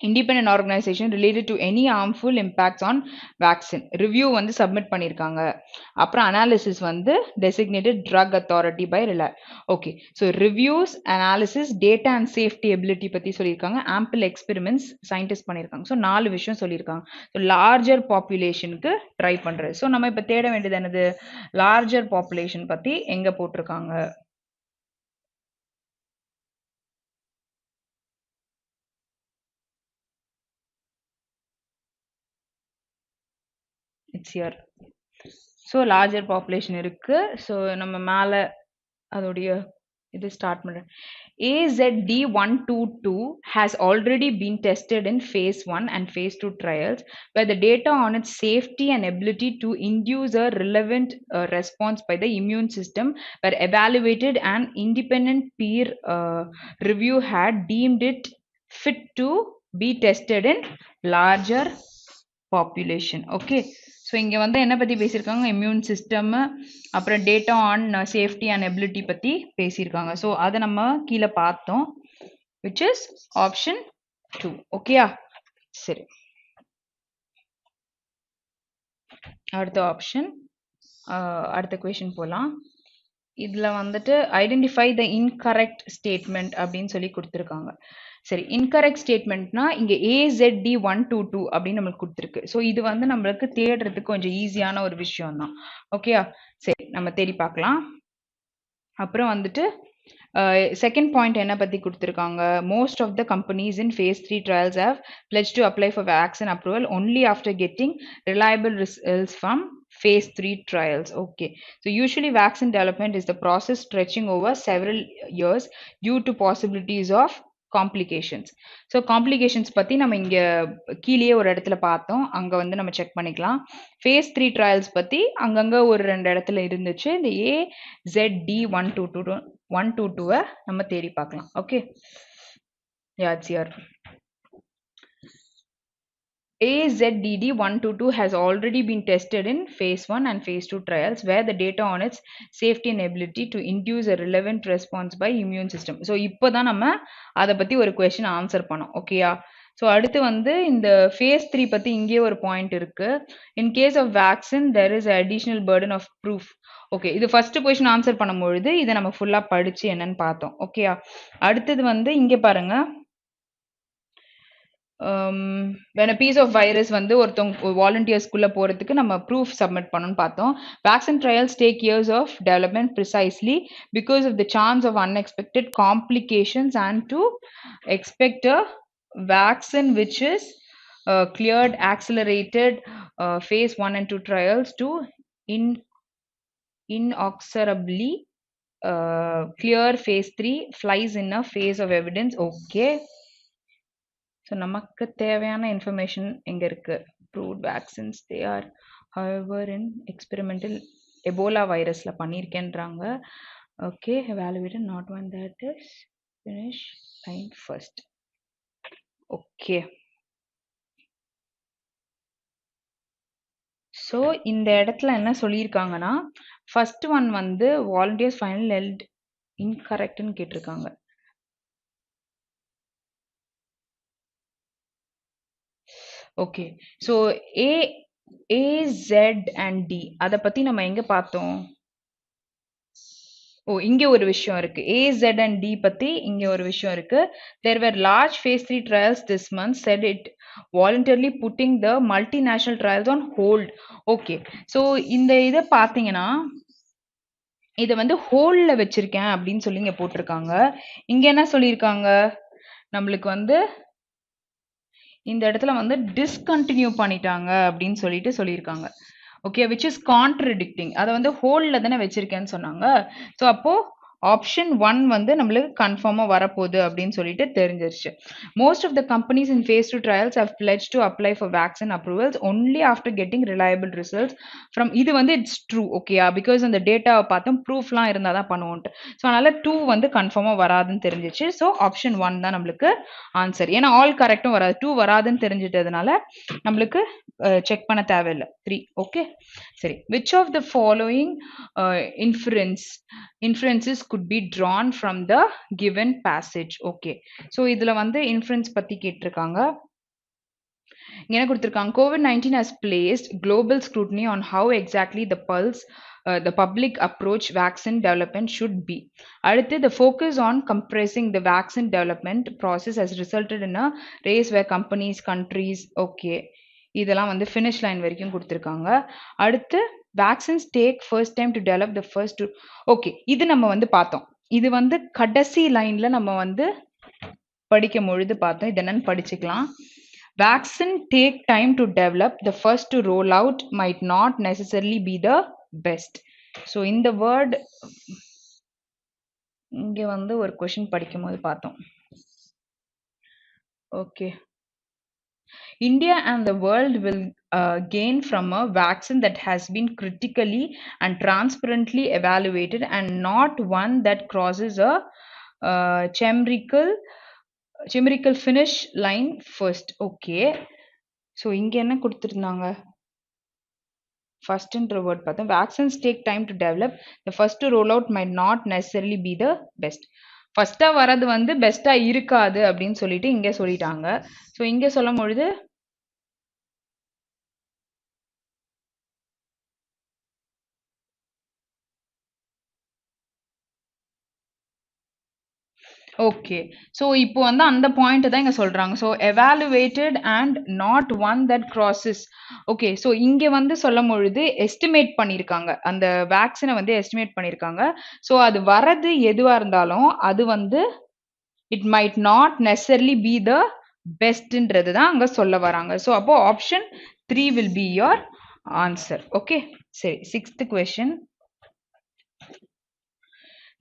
independent organization related to any harmful impacts on vaccine review வந்து submit பண்ணிருக்காங்க. அப்புறம் analysis வந்து designated drug authority by okay, so reviews, analysis, data and safety ability பத்தி சொல்லியிருக்காங்க. ample experiments scientists பண்ணியிருக்காங்க. so 4 விஷயம் சொல்லியிருக்காங்க. so larger populationக்கு ட்ரை பண்றது. so நம்ம இப்ப தேட வேண்டியது என்னது, larger population பத்தி எங்க போட்டிருக்காங்க. It's here. So larger population இருக்கு. ஸோ நம்ம மேலே அதோடைய இது ஸ்டார்ட் பண்ணுறேன். AZD122 has already been tested in phase 1 and phase 2 trials where the data on its safety and ability to induce a relevant response by the immune system were evaluated and independent peer review had deemed it fit to be tested in larger population. Okay, so இங்கே வந்து என்ன பற்றி பேசியிருக்காங்க, immune system, அப்புறம் data on safety and ability பற்றி பேசியிருக்காங்க. So அதை நம்ம கீழே பார்த்தோம், விச் இஸ் ஆப்ஷன் 2. ஓகேயா, சரி, அடுத்த ஆப்ஷன், அடுத்த கொஷின் போகலாம். இதில் வந்துட்டு ஐடென்டிஃபை த இன்கரெக்ட் ஸ்டேட்மெண்ட் அப்படின்னு சொல்லி கொடுத்துருக்காங்க. சரி, இன்கரெக்ட் ஸ்டேட்மெண்ட்னா இங்கே AZD122 அப்படின்னு நம்மளுக்கு கொடுத்துருக்கு. ஸோ இது வந்து நம்மளுக்கு தேடுறதுக்கு கொஞ்சம் ஈஸியான ஒரு விஷயம் தான். ஓகேயா, சரி, நம்ம தேடி பார்க்கலாம். அப்புறம் வந்துட்டு செகண்ட் பாயிண்ட் என்ன பற்றி கொடுத்துருக்காங்க, most of the companies in phase 3 trials have pledged to apply for vaccine approval only after getting reliable results from phase 3 trials. Okay, so usually vaccine development is the process stretching over several years due to possibilities of complications. So complications பற்றி நம்ம இங்கே கீழே ஒரு இடத்துல பார்த்தோம், அங்கே வந்து நம்ம செக் பண்ணிக்கலாம். ஃபேஸ் 3 ட்ரையல்ஸ் பற்றி அங்கங்கே ஒரு 2 இடத்துல இருந்துச்சு. இந்த AZD122 நம்ம தேடி பார்க்கலாம். Okay, that's here. AZD122 has already been tested in phase 1 and phase 2 trials where the data on its safety and ability to induce a relevant response by immune system. So இப்போ தான் நம்ம அதை பற்றி ஒரு question answer பண்ணோம். ஓகேயா, so அடுத்து வந்து இந்த phase 3 பற்றி இங்கே ஒரு பாயிண்ட் இருக்கு. In case of vaccine there is additional burden of proof. Okay, இது ஃபர்ஸ்ட் கொஸ்டின் ஆன்சர் பண்ணும்பொழுது இதை நம்ம ஃபுல்லாக படித்து என்னன்னு பார்த்தோம். ஓகேயா, அடுத்தது வந்து இங்கே பாருங்க, when a piece of virus வந்து ஒருத்தவங்க வாலண்டியர்ஸ்குள்ள போறதுக்கு நம்ம ப்ரூஃப் சப்மிட் பண்ணணும்னு பார்த்தோம். Vaccine trials take years of development precisely because of the chance of unexpected complications and to expect a vaccine which is cleared accelerated phase 1 and 2 trials to inexorably clear phase 3 flies in a phase of evidence. Okay, so நமக்கு தேவையான information எங்கே இருக்குது, proved vaccines they are however in experimental Ebola வைரஸில் பண்ணியிருக்கேன்றாங்க. Okay, evaluated not one that is finish line first. Okay, so இந்த இடத்துல என்ன சொல்லியிருக்காங்கன்னா, ஃபர்ஸ்ட் ஒன் வந்து வாலண்டியர்ஸ் ஃபைனல் ஹெல்ட் இன்கரெக்ட்னு கேட்டிருக்காங்க. Okay. So A A, Z and D அத பத்தி நம்ம எங்க பார்த்தோம்? ஓ! இங்க ஒரு விஷயம் இருக்கு. A, Z and D பத்தி இங்க ஒரு விஷயம் இருக்கு. There were large phase 3 trials this month, said it voluntarily putting the multinational trials on hold. Okay. So இந்த இத பார்த்தீங்கன்னா, இத வந்து ஹோல்ட்ல வச்சிருக்கேன் அப்படின்னு சொல்லி இங்க போட்டிருக்காங்க. இங்க என்ன சொல்லியிருக்காங்க? நம்மளுக்கு வந்து இந்த இடத்துல வந்து டிஸ்கன்டினியூ பண்ணிட்டாங்க அப்படின்னு சொல்லியிருக்காங்க. Okay, which is contradicting. அதை வந்து ஹோல்ட்ல தானே வச்சிருக்கேன்னு சொன்னாங்க. ஸோ அப்போ ஆப்ஷன் ஒன் வந்து நம்மளுக்கு கன்ஃபார்மா வரப்போகுது அப்படின்னு சொல்லிட்டு தெரிஞ்சிருச்சு. Most of the companies in phase two trials have pledge to apply for vaccine approvals only after getting reliable results from. இது வந்து இட்ஸ் ட்ரூ. ஓகேயா, பிகாஸ் அந்த டேட்டாவை பார்த்தோம், ப்ரூஃப்லாம் இருந்தால் தான் பண்ணுவோன்ட்டு. ஸோ அதனால டூ வந்து கன்ஃபார்மா வராதுன்னு தெரிஞ்சிச்சு. ஸோ ஆப்ஷன் ஒன் தான் நம்மளுக்கு ஆன்சர். ஏன்னா ஆல் கரெக்டும் வராது, டூ வராதுன்னு தெரிஞ்சிட்டதுனால நம்மளுக்கு செக் பண்ண தேவையில்லை. த்ரீ. ஓகே, சரி. Which of the following inferences could be drawn from the given passage? Okay, so இதுல வந்து இன்ஃபரன்ஸ் பத்தி கேட்டிருக்காங்க. என்ன கொடுத்திருக்காங்க? COVID-19 has placed global scrutiny on how exactly the public approach vaccine development should be. அடுத்து, the focus on compressing the vaccine development process has resulted in a race where companies, countries, okay, இதெல்லாம் வந்து finish line வரைக்கும் கொடுத்திருக்காங்க. அடுத்து, vaccines take first time to develop the first to. Okay, இது நம்ம வந்து பார்த்தோம். இது வந்து கடைசி லைன்ல நம்ம வந்து படிக்கும் பொழுது பார்த்தோம். இது என்னன்னு படிச்சுக்கலாம். Vaccine take time to develop. The first to roll out might not necessarily be the best. So இந்த word இங்க வந்து ஒரு கொஸ்டின் படிக்கும் போது பார்த்தோம். Okay, India and the world will gain from a vaccine that has been critically and transparently evaluated and not one that crosses a chimerical finish line first. Okay, so இங்க என்ன கொடுத்துருந்தாங்க? ஃபர்ஸ்ட்ன்ற வேர்ட் பார்த்தோம். Vaccines take time to develop. The first roll out might not necessarily be the best. ஃபர்ஸ்டா வரது வந்து பெஸ்டா இருக்காது அப்படின்னு சொல்லிட்டு இங்க சொல்லிட்டாங்க. ஸோ இங்க சொல்லும் பொழுது ஓகே, ஸோ இப்போ வந்து அந்த பாயிண்ட் தான் இங்க சொல்றாங்க. So evaluated and not one that crosses. Okay, so இங்க வந்து சொல்லும் பொழுது எஸ்டிமேட் பண்ணியிருக்காங்க, அந்த வேக்சினை வந்து எஸ்டிமேட் பண்ணியிருக்காங்க. ஸோ அது வரது எதுவா இருந்தாலும் அது வந்து it might not necessarily be the பெஸ்ட்ன்றது தான் அங்க சொல்ல வராங்க. ஸோ அப்போ option three will be your answer. Okay, சரி. Sixth question.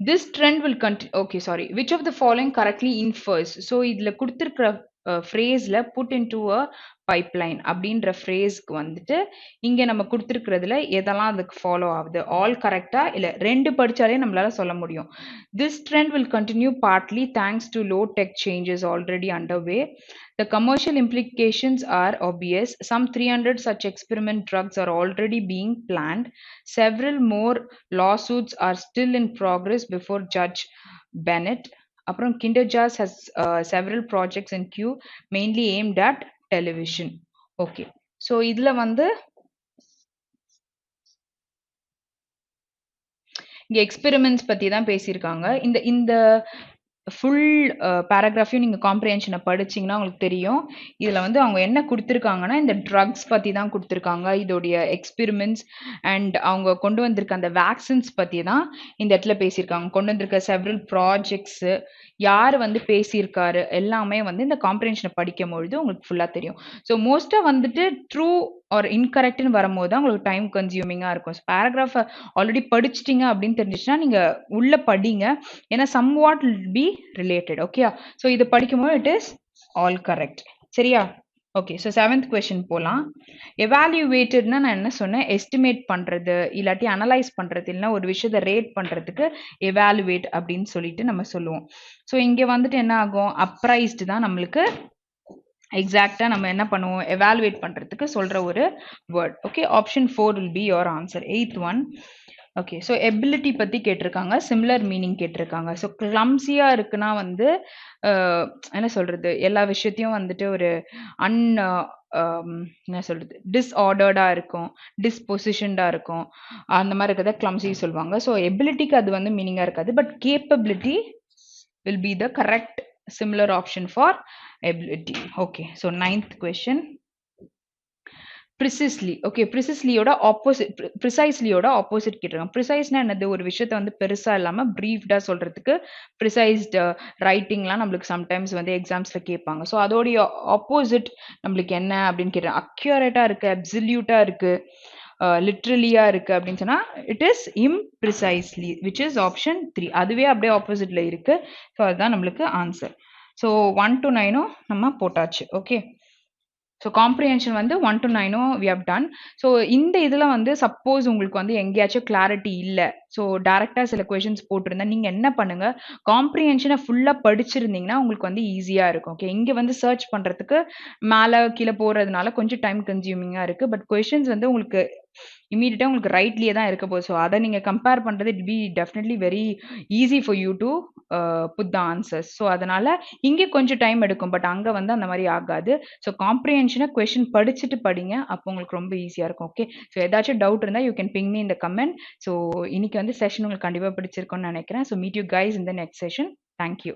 This trend will continue. Okay, sorry. Which of the following correctly infers? So இதுல கொடுத்திருக்கிற phrase ல put into a pipeline அப்படின்ற phrase-க்கு வந்துட்டு இங்க நம்ம கொடுத்திருக்கிறதுல எதெல்லாம் அதுக்கு ஃபாலோ ஆகுது? ஆல் கரெக்டா இல்ல ரெண்டு படிச்சாலே நம்மளால சொல்ல முடியும். This trend will continue partly thanks to low tech changes already underway. The commercial implications are obvious. Some 300 such experiment drugs are already being planned. Several more lawsuits are still in progress before Judge Bennett. அப்புறம் Kinder Jars has several projects in queue, mainly aimed at television. Okay, so இதுல வந்து இங்க experiments பத்தி தான் பேசியிருக்காங்க. இந்த இந்த full பேராகிராஃபையும் நீங்க காம்ப்ரிஹென்ஷனை படிச்சீங்கன்னா உங்களுக்கு தெரியும். இதுல வந்து அவங்க என்ன குடுத்திருக்காங்கன்னா, இந்த ட்ரக்ஸ் பத்தி தான் குடுத்திருக்காங்க. இதோடைய எக்ஸ்பெரிமெண்ட்ஸ் அண்ட் அவங்க கொண்டு வந்திருக்க அந்த வேக்சின்ஸ் பத்தி தான் இந்த இடத்துல பேசியிருக்காங்க. கொண்டு வந்திருக்க செவரல் ப்ராஜெக்ட்ஸ், யார் வந்து பேசியிருக்காரு, எல்லாமே வந்து இந்த காம்ப்ரிஹென்ஷனை படிக்கும் பொழுது உங்களுக்கு ஃபுல்லா தெரியும். ஸோ மோஸ்டா வந்துட்டு ட்ரூ ஆர் இன்கரெக்ட்னு வரும்போது தான் உங்களுக்கு டைம் கன்சியூமிங்கா இருக்கும். பேராகிராஃபை ஆல்ரெடி படிச்சிட்டீங்க அப்படின்னு தெரிஞ்சிச்சுன்னா நீங்க உள்ள படிங்க. ஏன்னா சம்வாட் வில் பி ரிலேட்டட். ஓகேயா, ஸோ இது படிக்கும்போது இட் இஸ் ஆல் கரெக்ட். சரியா? ஓகே, ஸோ செவன்த் கொஸ்டின் போகலாம். எவாலுவேட்டட்னா நான் என்ன சொன்னேன்? எஸ்டிமேட் பண்றது, இல்லாட்டி அனலைஸ் பண்றது, இல்லைன்னா ஒரு விஷயத்தை ரேட் பண்றதுக்கு எவாலுவேட் அப்படின்னு சொல்லிட்டு நம்ம சொல்லுவோம். ஸோ இங்க வந்துட்டு என்ன ஆகும்? அப்ரைஸ்டு தான் நம்மளுக்கு எக்ஸாக்டா நம்ம என்ன பண்ணுவோம்? எவாலுவேட் பண்றதுக்கு சொல்ற ஒரு word. Okay, option 4 will be your answer. 8th one. Okay. So ability பத்தி கேட்டிருக்காங்க. சிமிலர் மீனிங் கேட்டிருக்காங்க. ஸோ கிளம்ஸியா இருக்குன்னா வந்து அ என்ன சொல்றது? எல்லா விஷயத்தையும் வந்துட்டு ஒரு அன் என்ன சொல்றது? டிஸ்ஆர்டர்டா இருக்கும். டிஸ்பொசிஷன்டா இருக்கும். அந்த மாரி இருக்கிறத கிளம்ஸி சொல்லுவாங்க. ஸோ எபிலிட்டிக்கு அது வந்து மீனிங்கா இருக்காது. But capability will be the correct similar option for ability. Okay. So 9th question. Precisely. Okay. ப்ரிசிஸ்லியோட ஆப்போசிட் ப்ரிசைஸ்லியோட ஆப்போசிட் கேட்டிருக்காங்க. ப்ரிசைஸ்னா என்னது? ஒரு விஷயத்த வந்து பெருசா இல்லாம பிரீஃப்டா சொல்றதுக்கு ப்ரிசைஸ்டு ரைட்டிங்லாம் நம்மளுக்கு சம்டைம்ஸ் வந்து எக்ஸாம்ஸ்ல கேட்பாங்க. ஸோ அதோடைய ஆப்போசிட் நம்மளுக்கு என்ன அப்படின்னு கேட்டா, அக்யூரேட்டா இருக்கு, அப்சல்யூட்டா இருக்கு, லிட்ரலியா இருக்கு அப்படின்னு சொன்னா, it is imprecisely which is option 3. அதுவே அப்படியே ஆப்போசிட்ல இருக்கு. ஸோ அதுதான் நம்மளுக்கு ஆன்சர். ஸோ 1 to 9ம் நம்ம போட்டாச்சு. ஓகே. ஸோ காம்ப்ரிஹென்ஷன் வந்து 1 to 9ம் வி ஹவ் டன். ஸோ இந்த இதில வந்து சப்போஸ் உங்களுக்கு வந்து எங்கேயாச்சும் கிளாரிட்டி இல்ல. ஸோ டைரக்ட்டா சில கொஸ்டின்ஸ் போட்டிருந்தா, நீங்க என்ன பண்ணுங்க, காம்ப்ரிஹென்ஷன ஃபுல்லா படிச்சிருந்தீங்கன்னா, உங்களுக்கு வந்து ஈஸியா இருக்கும். ஓகே. இங்க வந்து சர்ச் பண்றதுக்கு மேல, கீழ போறதுனால கொஞ்சம் டைம் கன்சியூமிங்கா இருக்கு. பட் கொஸ்டின்ஸ் வந்து உங்களுக்கு இம்மீடியட்டா உங்களுக்கு ரைட்லயே தான் இருக்க போகுது. ஸோ அத நீங்க கம்பேர் பண்றது it be definitely very easy for you to put the answers. So அதனால இங்க கொஞ்சம் டைம் எடுக்கும். பட் அங்க வந்து அந்த மாரி ஆகாது. ஸோ காம்ப்ரிஹென்ஷன கொஸ்டின் படிச்சுட்டு படிங்க. அப்போ உங்களுக்கு ரொம்ப ஈஸியா இருக்கும். ஓகே. ஸோ ஏதாச்சும் டவுட் இருந்தா you can ping me in the comment. So இன்னைக்கு வந்து செஷன் உங்களுக்கு கண்டிப்பா பிடிச்சிருக்கும்னு நெனைக்கிறேன். So meet you guys in the next session. Thank you.